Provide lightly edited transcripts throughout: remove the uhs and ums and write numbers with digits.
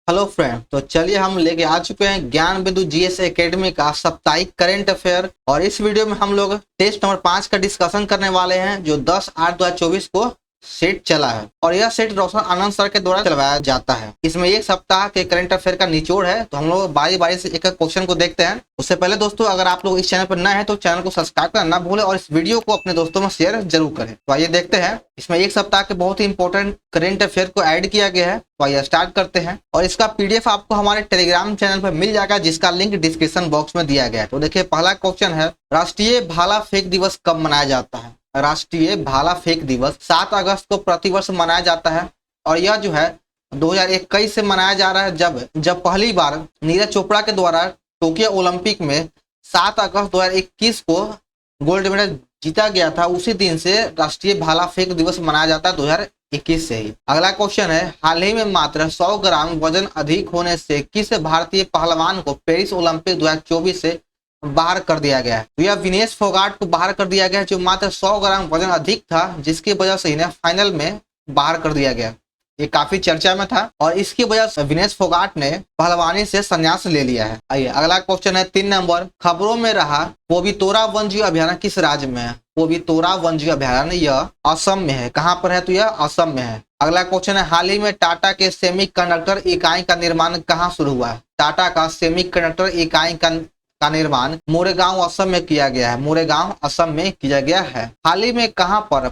Hello friend, तो चलिए हम लेके आ चुके हैं ज्ञान बिंदु जीएस एकेडमी का साप्ताहिक करंट अफेयर। और इस वीडियो में हम लोग टेस्ट नंबर 5 का डिस्कशन करने वाले हैं जो 10/8/2024 को सेट चला है। और यह सेट रोशन आनंद सर के द्वारा चलवाया जाता है। इसमें एक सप्ताह के करंट अफेयर का निचोड़ है, तो हम लोग बारी बारी से एक एक क्वेश्चन को देखते हैं। उससे पहले दोस्तों, अगर आप लोग इस चैनल पर नए हैं तो चैनल को सब्सक्राइब करना ना भूलें और इस वीडियो को अपने दोस्तों में शेयर जरूर करें। तो आइए देखते हैं। इसमें एक सप्ताह के बहुत ही इंपॉर्टेंट करंट अफेयर को ऐड किया गया है। तो आइए स्टार्ट करते हैं। और इसका पीडीएफ आपको हमारे टेलीग्राम चैनल पर मिल जाएगा, जिसका लिंक डिस्क्रिप्शन बॉक्स में दिया गया है। तो देखिए, पहला क्वेश्चन है, राष्ट्रीय भाला फेंक दिवस कब मनाया जाता है? राष्ट्रीय भाला फेंक दिवस 7 अगस्त को प्रतिवर्ष मनाया जाता है। और यह जो है 2021 से मनाया जा रहा है, जब पहली बार नीरज चोपड़ा के द्वारा टोक्यो ओलंपिक में 7 अगस्त 2021 को गोल्ड मेडल जीता गया था। उसी दिन से राष्ट्रीय भाला फेंक दिवस मनाया जाता है, 2021 से ही। अगला क्वेश्चन है, हाल ही में मात्र 100 ग्राम वजन अधिक होने से किस भारतीय पहलवान को पेरिस ओलंपिक 2024 से बाहर कर दिया गया है? तो यह विनेश फोगाट को बाहर कर दिया गया है, जो मात्र 100 ग्राम वजन अधिक था, जिसकी वजह से इन्हें फाइनल में बाहर कर दिया गया। ये काफी चर्चा में था और इसकी वजह से विनेश फोगाट ने पहलवानी से संन्यास ले लिया है। आइए अगला क्वेश्चन है 3 नंबर, खबरों में रहा पोवितोरा वन्यजीव अभयारण्य किस राज्य में है? पोवितोरा वन्यजीव अभयारण्य यह असम में है। कहाँ पर है? तो यह असम में है। अगला क्वेश्चन है, हाल ही में टाटा के सेमीकंडक्टर इकाई का निर्माण कहाँ शुरू हुआ है? टाटा का सेमीकंडक्टर इकाई का निर्माण मोरेगांव असम में किया गया है। मोरेगांव असम में किया गया है। हाल ही में कहां पर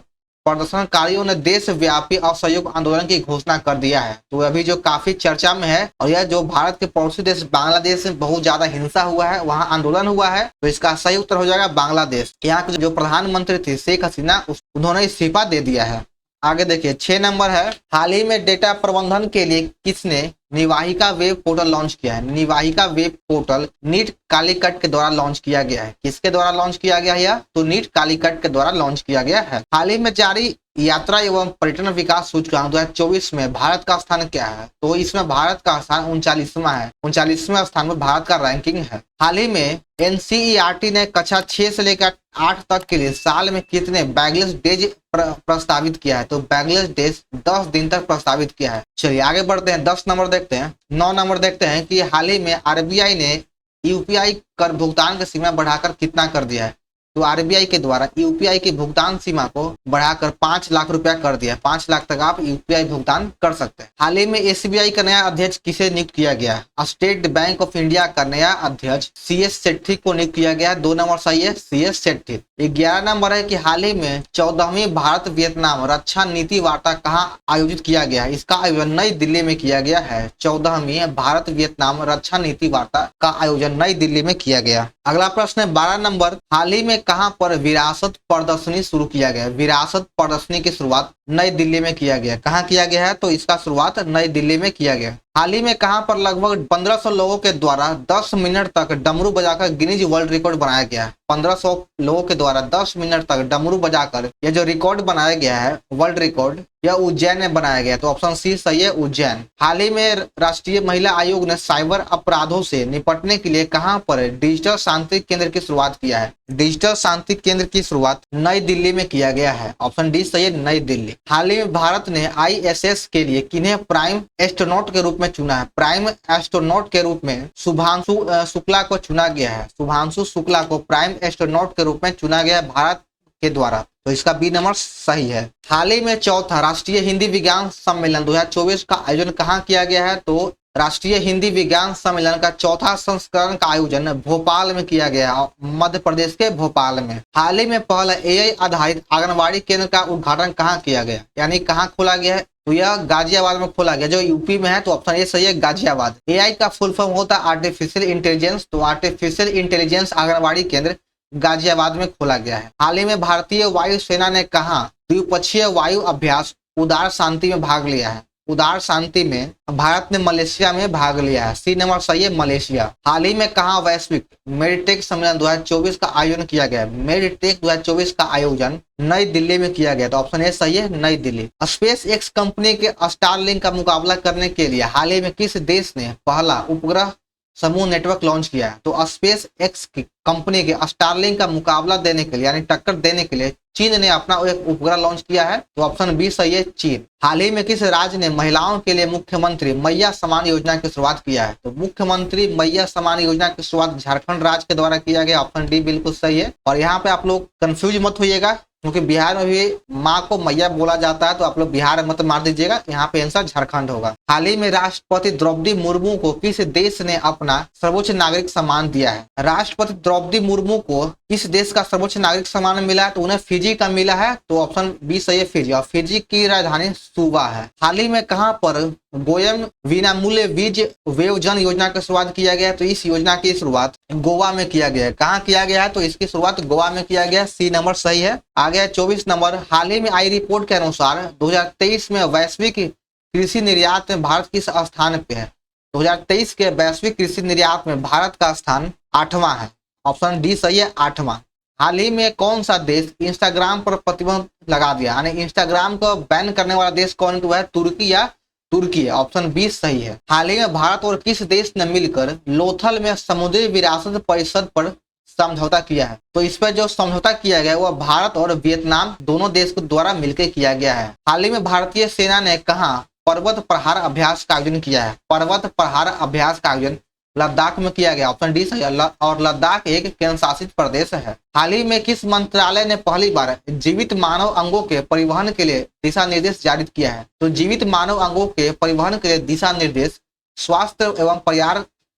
प्रदर्शनकारियों ने देशव्यापी असहयोग आंदोलन की घोषणा कर दिया है? तो अभी जो काफी चर्चा में है, और यह जो भारत के पड़ोसी देश बांग्लादेश में बहुत ज्यादा हिंसा हुआ है, वहां आंदोलन हुआ है। तो इसका सही उत्तर हो जाएगा बांग्लादेश। यहाँ की जो प्रधानमंत्री थी शेख हसीना, उन्होंने इस्तीफा दे दिया है। आगे देखिए 6 नंबर है, हाल ही में डेटा प्रबंधन के लिए किसने निवाहिका वेब पोर्टल लॉन्च किया है? निवाहिका वेब पोर्टल नीट कालीकट के द्वारा लॉन्च किया गया है। किसके द्वारा लॉन्च किया गया है? तो नीट कालीकट के द्वारा लॉन्च किया गया है। हाल ही में जारी यात्रा एवं पर्यटन विकास सूचकांक 2024 में भारत का स्थान क्या है? तो इसमें भारत का स्थान 39वां है। 39वें स्थान में भारत का रैंकिंग है। हाल ही में एनसीईआरटी ने कक्षा 6 से लेकर 8 तक के लिए साल में कितने बैगलेस डेज प्रस्तावित किया है? तो बैगलेस डेज 10 दिन तक प्रस्तावित किया है। चलिए आगे बढ़ते हैं, 10 नंबर देखते हैं। 9 नंबर देखते हैं कि हाल ही में आरबीआई ने यूपीआई कर भुगतान की सीमा बढ़ाकर कितना कर दिया है? तो आरबीआई के द्वारा यूपीआई की भुगतान सीमा को बढ़ाकर 5 लाख रुपया कर दिया। 5 लाख तक आप यूपीआई भुगतान कर सकते हैं। हाल ही में एसबीआई का नया अध्यक्ष किसे नियुक्त किया गया? स्टेट बैंक ऑफ इंडिया का नया अध्यक्ष सीएस सेठी को नियुक्त किया गया है। 2 नंबर सही है, सीएस सेठी। 11 नंबर है कि हाल ही में 14वीं भारत वियतनाम रक्षा नीति वार्ता कहाँ आयोजित किया गया है? इसका आयोजन नई दिल्ली में किया गया है। 14वीं भारत वियतनाम रक्षा नीति वार्ता का आयोजन नई दिल्ली में किया गया। अगला प्रश्न है 12 नंबर, हाल ही में कहां पर विरासत प्रदर्शनी शुरू किया गया? विरासत प्रदर्शनी की शुरुआत नई दिल्ली में किया गया। कहां किया गया है? तो इसका शुरुआत नई दिल्ली में किया गया। हाल ही में कहां पर लगभग 1500 लोगों के द्वारा 10 मिनट तक डमरू बजाकर गिनीज वर्ल्ड रिकॉर्ड बनाया गया है? 1500 लोगों के द्वारा 10 मिनट तक डमरू बजाकर यह जो रिकॉर्ड बनाया गया है, वर्ल्ड रिकॉर्ड, यह उज्जैन में बनाया गया। तो ऑप्शन सी सही है, उज्जैन। हाल ही में राष्ट्रीय महिला आयोग ने साइबर अपराधों से निपटने के लिए कहां पर डिजिटल शांति केंद्र की शुरुआत किया है? डिजिटल शांति केंद्र की शुरुआत नई दिल्ली में किया गया है। ऑप्शन डी सही है, नई दिल्ली। हाल ही में भारत ने आईएसएस के लिए किन्हें प्राइम एस्ट्रोनॉट के रूप में चुना है? प्राइम एस्ट्रोनॉट के रूप में शुभांशु शुक्ला को चुना गया है। शुभांशु शुक्ला को प्राइम एस्ट्रोनॉट के रूप में चुना गया है भारत के द्वारा। तो इसका बी नंबर सही है। हाल ही में चौथा राष्ट्रीय हिंदी विज्ञान सम्मेलन 2024 का आयोजन कहाँ किया गया है? तो राष्ट्रीय हिंदी विज्ञान सम्मेलन का चौथा संस्करण का आयोजन भोपाल में किया गया, मध्य प्रदेश के भोपाल में। हाल ही में पहला एआई आधारित आंगनबाड़ी केंद्र का उद्घाटन कहाँ किया गया, यानी कहाँ खोला गया है? तो यह गाजियाबाद में खोला गया, जो यूपी में है। तो ऑप्शन ए सही है, गाजियाबाद। एआई का फुल फॉर्म होता है आर्टिफिशियल इंटेलिजेंस। तो आर्टिफिशियल इंटेलिजेंस आंगनबाड़ी केंद्र गाजियाबाद में खोला गया है। हाल ही में भारतीय वायुसेना ने कहा द्विपक्षीय वायु अभ्यास उदार शांति में भाग लिया है? उदार शांति में भारत ने मलेशिया में भाग लिया है। सी नंबर सही है, मलेशिया। हाल ही में कहा वैश्विक मेडिटेक सम्मेलन 2024 का आयोजन किया गया? मेडिटेक 2024 का आयोजन नई दिल्ली में किया गया। तो ऑप्शन ए सही है, नई दिल्ली। स्पेस एक्स कंपनी के स्टारलिंक का मुकाबला करने के लिए हाल ही में किस देश ने पहला उपग्रह समूह नेटवर्क लॉन्च किया है। तो स्पेस एक्स की कंपनी के स्टारलिंक का मुकाबला देने के लिए यानी टक्कर देने के लिए चीन ने अपना एक उपग्रह लॉन्च किया है। तो ऑप्शन बी सही है, चीन। हाल ही में किस राज्य ने महिलाओं के लिए मुख्यमंत्री मैया सम्मान योजना की शुरुआत किया है? तो मुख्यमंत्री मैया सम्मान योजना की शुरुआत झारखंड राज्य के द्वारा किया गया। ऑप्शन डी बिल्कुल सही है। और यहाँ पे आप लोग कंफ्यूज मत होइएगा क्योंकि बिहार में भी माँ को मैया बोला जाता है, तो आप लोग बिहार मत मार दीजिएगा, यहाँ पे आंसर झारखंड होगा। हाल ही में राष्ट्रपति द्रौपदी मुर्मू को किस देश ने अपना सर्वोच्च नागरिक सम्मान दिया है? राष्ट्रपति द्रौपदी मुर्मू को किस देश का सर्वोच्च नागरिक सम्मान मिला है? तो उन्हें फिजी का मिला है। तो ऑप्शन बी सही है, फिजी। और फिजी की राजधानी सुवा है। हाल ही में कहाँ पर गोयम विनामूल्य वीज वेवजन योजना की शुरुआत किया गया है? तो इस योजना की शुरुआत गोवा में किया गया है। कहाँ किया गया है? तो इसकी शुरुआत गोवा में किया गया। सी नंबर सही है। आगे 24 नंबर, हाल ही में आई रिपोर्ट के अनुसार 2023 में वैश्विक कृषि निर्यात में भारत किस स्थान पे है? 2023 के वैश्विक कृषि निर्यात में भारत का स्थान 8वां है। ऑप्शन डी सही है, 8वां। हाल ही में कौन सा देश इंस्टाग्राम पर प्रतिबंध लगा दिया, यानी इंस्टाग्राम को बैन करने वाला देश कौन हुआ है? तुर्की या तुर्की है। ऑप्शन बी सही है। हाल ही में भारत और किस देश ने मिलकर लोथल में समुद्री विरासत परिषद पर समझौता किया है? तो इस पर जो समझौता किया गया है वह भारत और वियतनाम दोनों देश के द्वारा मिलकर किया गया है। हाल ही में भारतीय सेना ने कहाँ पर्वत प्रहार अभ्यास का आयोजन किया है? पर्वत प्रहार अभ्यास का आयोजन लद्दाख में किया गया। ऑप्शन डी सही है। और लद्दाख एक केंद्र शासित प्रदेश है। हाल ही में किस मंत्रालय ने पहली बार जीवित मानव अंगों के परिवहन के लिए दिशा निर्देश जारी किया है? तो जीवित मानव अंगों के परिवहन के लिए दिशा निर्देश स्वास्थ्य एवं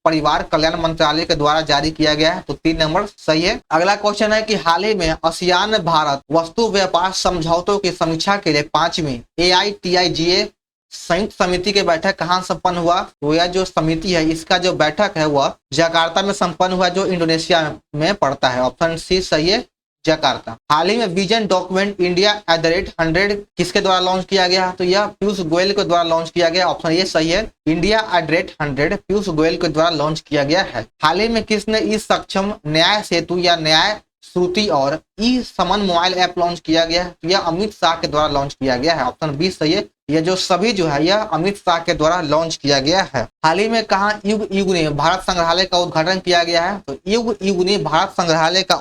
परिवार कल्याण मंत्रालय के द्वारा जारी किया गया है। तो 3 नंबर सही है। अगला क्वेश्चन है कि हाल ही में आसियान भारत वस्तु व्यापार समझौतों की समीक्षा के लिए 5वीं AITIGA संयुक्त समिति की बैठक कहाँ संपन्न हुआ? तो यह जो समिति है इसका जो बैठक है वह जकार्ता में संपन्न हुआ, जो इंडोनेशिया में पड़ता है। ऑप्शन सी सही है, जकार्ता। हाल ही में विजन डॉक्यूमेंट इंडिया @100 किसके द्वारा लॉन्च किया गया? तो यह पीयूष गोयल के द्वारा लॉन्च किया गया। ऑप्शन ये सही है, इंडिया @100 पीयूष गोयल के द्वारा लॉन्च किया गया है। हाल ही में किसने ई सक्षम न्याय सेतु या न्याय श्रुति और ई समन मोबाइल ऐप लॉन्च किया गया है? तो यह अमित शाह के द्वारा लॉन्च किया गया है। ऑप्शन बी सही है। यह जो सभी जो है यह अमित शाह के द्वारा लॉन्च किया गया है। हाल ही में कहा युग युगनी भारत संग्रहालय का उद्घाटन किया गया है? तो युग युगनी भारत संग्रहालय का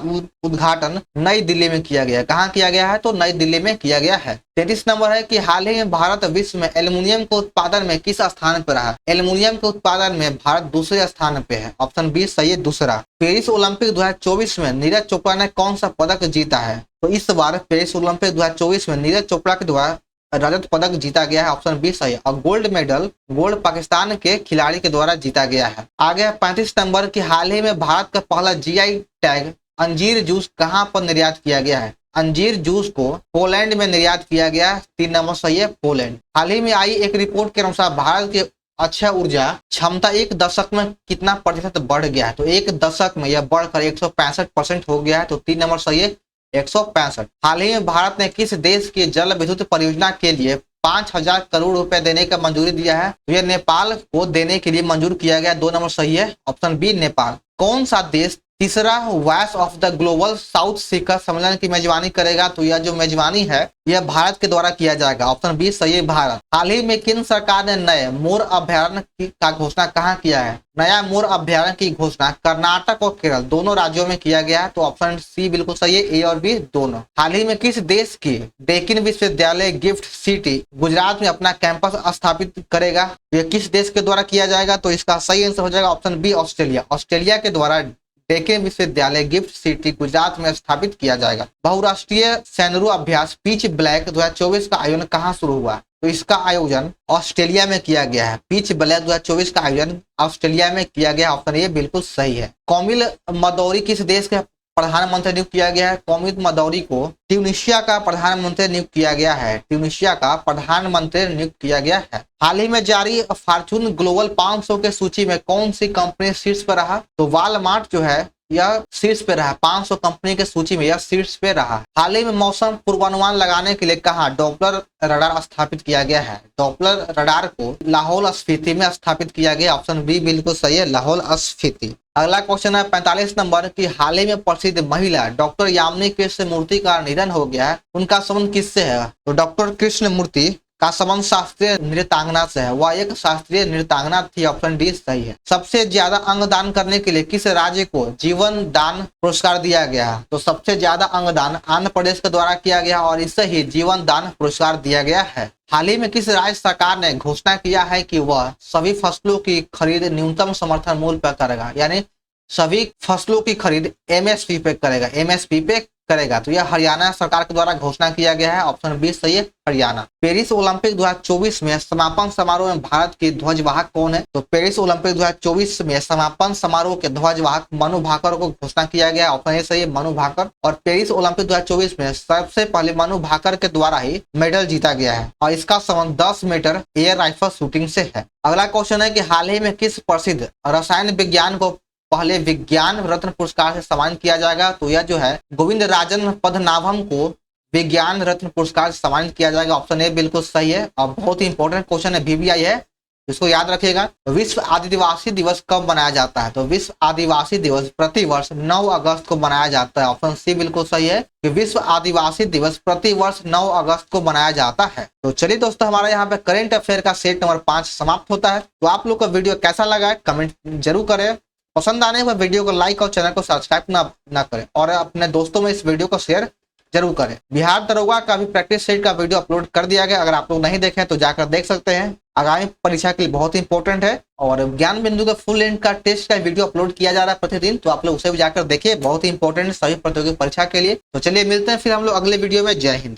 उद्घाटन नई दिल्ली में किया गया है। कहाँ किया गया है? तो नई दिल्ली में किया गया है। 33 नंबर है कि हाल ही में भारत विश्व में एल्युमिनियम के उत्पादन में किस स्थान पर रहा? एल्युमिनियम के उत्पादन में भारत दूसरे स्थान पे है। ऑप्शन बी सही है, दूसरा। पेरिस ओलंपिक 2024 में नीरज चोपड़ा ने कौन सा पदक जीता है? तो इस बार पेरिस ओलंपिक 2024 में नीरज चोपड़ा के द्वारा रजत पदक जीता गया है। ऑप्शन बी सही है। और गोल्ड पाकिस्तान के खिलाड़ी के द्वारा जीता गया है। आगे 35 नंबर की हाल ही में भारत का पहला GI टैग अंजीर जूस कहां पर निर्यात किया गया है? अंजीर जूस को पोलैंड में निर्यात किया गया। 3 नंबर सही है, पोलैंड। हाल ही में आई एक रिपोर्ट के अनुसार भारत की अक्षय ऊर्जा क्षमता एक दशक में कितना प्रतिशत बढ़ गया है? तो एक दशक में यह बढ़कर 165% हो गया है। तो 3 नंबर सही है, 165। हाल ही में भारत ने किस देश की जल विद्युत परियोजना के लिए 5000 करोड़ रुपए देने का मंजूरी दिया है? तो यह नेपाल को देने के लिए मंजूर किया गया। 2 नंबर सही है, ऑप्शन बी नेपाल। कौन सा देश तीसरा Voice of the Global South शिखर सम्मेलन की मेजबानी करेगा? तो यह जो मेजबानी है यह भारत के द्वारा किया जाएगा। ऑप्शन बी सही है, भारत। हाल ही में केंद्र सरकार ने नए मोर अभ्यारण्य का घोषणा कहाँ किया है? नया मोर अभ्यारण्य की घोषणा कर्नाटक और केरल दोनों राज्यों में किया गया है। तो ऑप्शन सी बिल्कुल सही है, ए और बी दोनों। हाल ही में किस देश की डेक्कन विश्वविद्यालय गिफ्ट सिटी गुजरात में अपना कैंपस स्थापित करेगा? यह किस देश के द्वारा किया जाएगा? तो इसका सही आंसर हो जाएगा ऑप्शन बी, ऑस्ट्रेलिया। ऑस्ट्रेलिया के द्वारा डेक्कन विश्वविद्यालय गिफ्ट सिटी गुजरात में स्थापित किया जाएगा। बहुराष्ट्रीय सैनरू अभ्यास पिच ब्लैक 2024 का आयोजन कहाँ शुरू हुआ? तो इसका आयोजन ऑस्ट्रेलिया में किया गया है। पिच ब्लैक 2024 का आयोजन ऑस्ट्रेलिया में किया गया। ऑप्शन ये बिल्कुल सही है। कोमिल मदौरी किस देश के प्रधानमंत्री नियुक्त किया गया है? कोमिल मदौरी को ट्यूनिशिया का प्रधानमंत्री नियुक्त किया गया है। ट्यूनिशिया का प्रधानमंत्री नियुक्त किया गया है। हाल ही में जारी फॉर्च्यून ग्लोबल 500 के सूची में कौन सी कंपनी शीर्ष पर रहा? तो वॉलमार्ट जो है यह शीर्ष पे रहा। 500 कंपनी के सूची में यह शीर्ष पे रहा। हाल ही में मौसम पूर्वानुमान लगाने के लिए कहाँ डॉपलर रडार स्थापित किया गया है? डॉपलर रडार को लाहौल स्फीति में स्थापित किया गया। ऑप्शन बी बिल्कुल सही है, लाहौल स्फीति। अगला क्वेश्चन है 45 नंबर की हाल ही में प्रसिद्ध महिला डॉक्टर यामिनी कृष्णमूर्ति का निधन हो गया है, उनका संबंध किससे है? तो डॉक्टर कृष्णमूर्ति का संबंध शास्त्रीय नृत्यांगना से है, वह एक शास्त्रीय नृत्यांगना थी। ऑप्शन डी सही है। सबसे ज्यादा अंग दान करने के लिए किस राज्य को जीवन दान पुरस्कार दिया गया है? तो सबसे ज्यादा अंग दान आंध्र प्रदेश के द्वारा किया गया और इसे ही जीवन दान पुरस्कार दिया गया है। हाल ही में किस राज्य सरकार ने घोषणा किया है कि वह सभी फसलों की खरीद न्यूनतम समर्थन मूल्य पर करेगा, यानी सभी फसलों की खरीद एमएसपी पे करेगा, एमएसपी पे करेगा? तो यह हरियाणा सरकार के द्वारा घोषणा किया गया है। ऑप्शन बी सही है, हरियाणा। पेरिस ओलंपिक 2024 में समापन समारोह में भारत के ध्वजवाहक कौन है? तो पेरिस ओलंपिक 2024 में समापन समारोह के ध्वजवाहक मनु भाकर को घोषणा किया गया। ऑप्शन ए सही है, मनु भाकर। और पेरिस ओलंपिक 2024 में सबसे पहले मनु भाकर के द्वारा ही मेडल जीता गया है और इसका संबंध 10 मीटर एयर राइफल शूटिंग से है। अगला क्वेश्चन है कि हाल ही में किस प्रसिद्ध रसायन विज्ञान को पहले विज्ञान रत्न पुरस्कार से सम्मानित किया जाएगा? तो यह जो है गोविंद राजन पद्मनाभम को विज्ञान रत्न पुरस्कार से सम्मानित किया जाएगा। ऑप्शन ए बिल्कुल सही है और बहुत ही इंपॉर्टेंट क्वेश्चन है, VBI है, इसको याद रखिएगा। विश्व आदिवासी दिवस कब मनाया जाता है? तो विश्व आदिवासी दिवस प्रतिवर्ष 9 अगस्त को मनाया जाता है। ऑप्शन सी बिल्कुल सही है कि विश्व आदिवासी दिवस प्रतिवर्ष 9 अगस्त को मनाया जाता है। तो चलिए दोस्तों, हमारा यहाँ पे करंट अफेयर का सेट नंबर 5 समाप्त होता है। तो आप लोग का वीडियो कैसा लगा है कमेंट जरूर करें। पसंद आने पर वीडियो को लाइक और चैनल को सब्सक्राइब ना करें और अपने दोस्तों में इस वीडियो को शेयर जरूर करें। बिहार दरोगा का भी प्रैक्टिस सेट का वीडियो अपलोड कर दिया गया, अगर आप लोग नहीं देखें तो जाकर देख सकते हैं। आगामी परीक्षा के लिए बहुत ही इंपॉर्टेंट है और ज्ञान बिंदु का फुल लेंथ का टेस्ट का वीडियो अपलोड किया जा रहा है प्रतिदिन, तो आप लोग उसे भी जाकर देखिए, बहुत ही इंपॉर्टेंट है सभी प्रतियोगी परीक्षा के लिए। तो चलिए मिलते हैं फिर हम लोग अगले वीडियो में। जय हिंद।